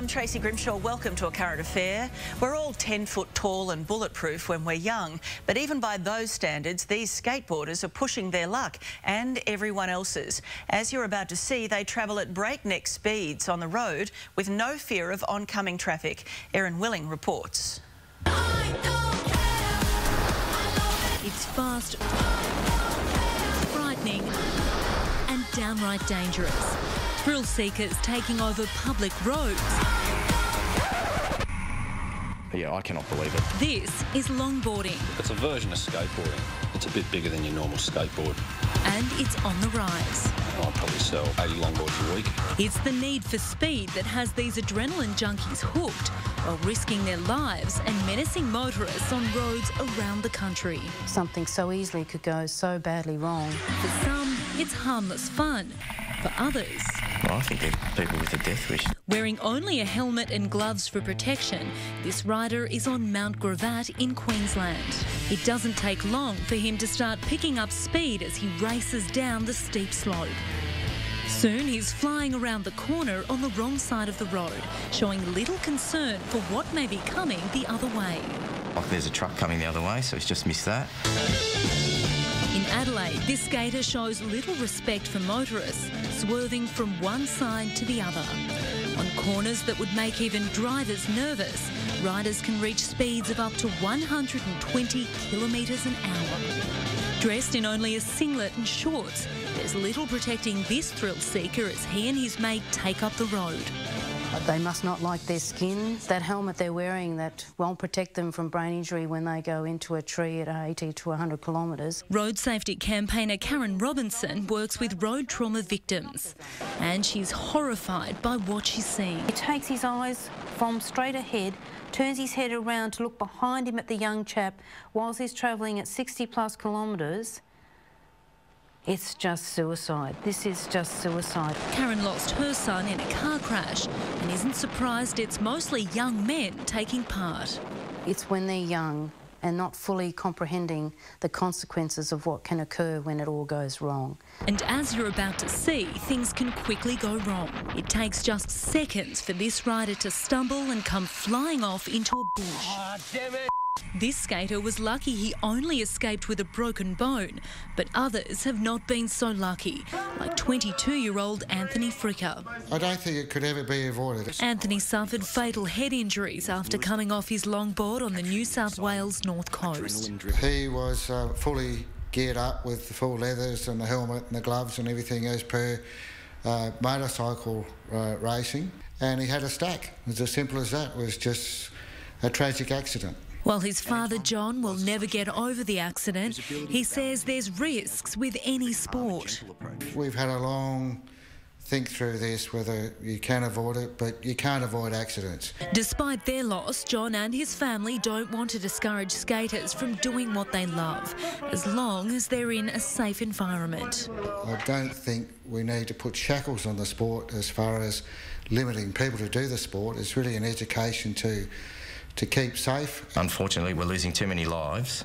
I'm Tracy Grimshaw. Welcome to A Current Affair. We're all 10 foot tall and bulletproof when we're young, but even by those standards, these skateboarders are pushing their luck and everyone else's. As you're about to see, they travel at breakneck speeds on the road with no fear of oncoming traffic. Erin Willing reports. It's fast, frightening and downright dangerous. Thrill seekers taking over public roads. Yeah, I cannot believe it. This is longboarding. It's a version of skateboarding. It's a bit bigger than your normal skateboard. And it's on the rise. I'll probably sell 80 longboards a week. It's the need for speed that has these adrenaline junkies hooked while risking their lives and menacing motorists on roads around the country. Something so easily could go so badly wrong. For some, it's harmless fun. For others, Well, I think they're people with a death wish. wearing only a helmet and gloves for protection, this rider is on Mount Gravatt in Queensland. It doesn't take long for him to start picking up speed as he races down the steep slope. Soon he's flying around the corner on the wrong side of the road, showing little concern for what may be coming the other way. Like there's a truck coming the other way, so he's just missed that. In Adelaide, this skater shows little respect for motorists, swerving from one side to the other. On corners that would make even drivers nervous, riders can reach speeds of up to 120 kilometres an hour. Dressed in only a singlet and shorts, there's little protecting this thrill seeker as he and his mate take up the road. They must not like their skin. That helmet they're wearing that won't protect them from brain injury when they go into a tree at 80 to 100 kilometres. Road safety campaigner Karen Robinson works with road trauma victims, and she's horrified by what she's seeing. He takes his eyes from straight ahead, turns his head around to look behind him at the young chap whilst he's travelling at 60 plus kilometres. It's just suicide. This is just suicide. Karen lost her son in a car crash and isn't surprised it's mostly young men taking part. It's when they're young and not fully comprehending the consequences of what can occur when it all goes wrong. And as you're about to see, things can quickly go wrong. It takes just seconds for this rider to stumble and come flying off into a bush. Ah, damn it! This skater was lucky he only escaped with a broken bone, but others have not been so lucky, like 22-year-old Anthony Fricker. I don't think it could ever be avoided. Anthony suffered fatal head injuries after coming off his longboard on the New South Wales North Coast. He was fully geared up with the full leathers and the helmet and the gloves and everything as per motorcycle racing, and he had a stack. It was as simple as that. It was just a tragic accident. While his father John will never get over the accident, he says there's risks with any sport. We've had a long think through this, whether you can avoid it, but you can't avoid accidents. Despite their loss, John and his family don't want to discourage skaters from doing what they love, as long as they're in a safe environment. I don't think we need to put shackles on the sport as far as limiting people to do the sport. It's really an education to keep safe. Unfortunately, we're losing too many lives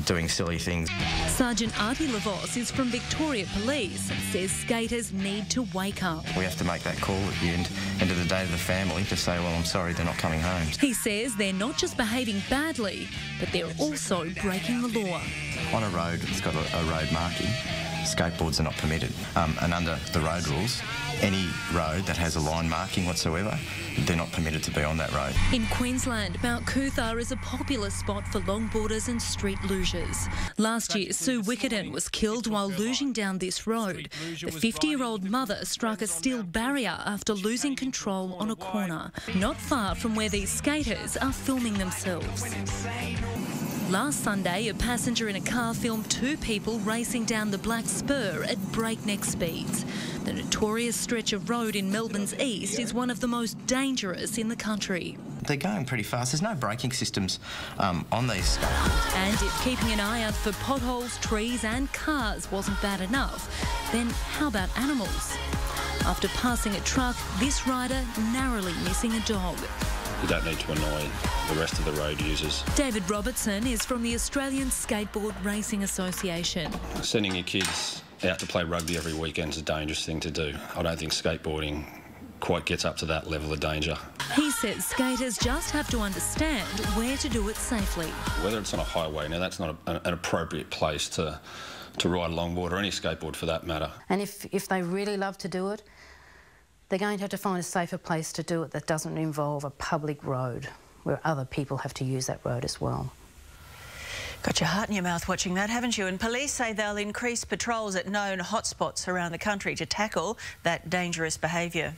doing silly things. Sergeant Artie Lavos is from Victoria Police and says skaters need to wake up. We have to make that call at the end of the day to the family to say, well, I'm sorry, they're not coming home. He says they're not just behaving badly, but they're also breaking the law. On a road that's got a road marking, skateboards are not permitted. And under the road rules, any road that has a line marking whatsoever, they're not permitted to be on that road. In Queensland, Mount Coot-tha is a popular spot for longboarders and street lugers. Last year, Sue Wickerton was killed while luging down this road. The 50-year-old mother struck a steel barrier after losing control on a corner, not far from where these skaters are filming themselves. Last Sunday, a passenger in a car filmed two people racing down the Black Spur at breakneck speeds. The notorious stretch of road in Melbourne's east is one of the most dangerous in the country. They're going pretty fast. There's no braking systems on these skateboards. And if keeping an eye out for potholes, trees and cars wasn't bad enough, then how about animals? After passing a truck, this rider narrowly missing a dog. You don't need to annoy the rest of the road users. David Robertson is from the Australian Skateboard Racing Association. Sending your kids out to play rugby every weekend is a dangerous thing to do. I don't think skateboarding quite gets up to that level of danger. He says skaters just have to understand where to do it safely. Whether it's on a highway, now that's not an appropriate place to ride a longboard or any skateboard for that matter. And if they really love to do it, they're going to have to find a safer place to do it that doesn't involve a public road where other people have to use that road as well. Got your heart in your mouth watching that, haven't you? And police say they'll increase patrols at known hotspots around the country to tackle that dangerous behaviour.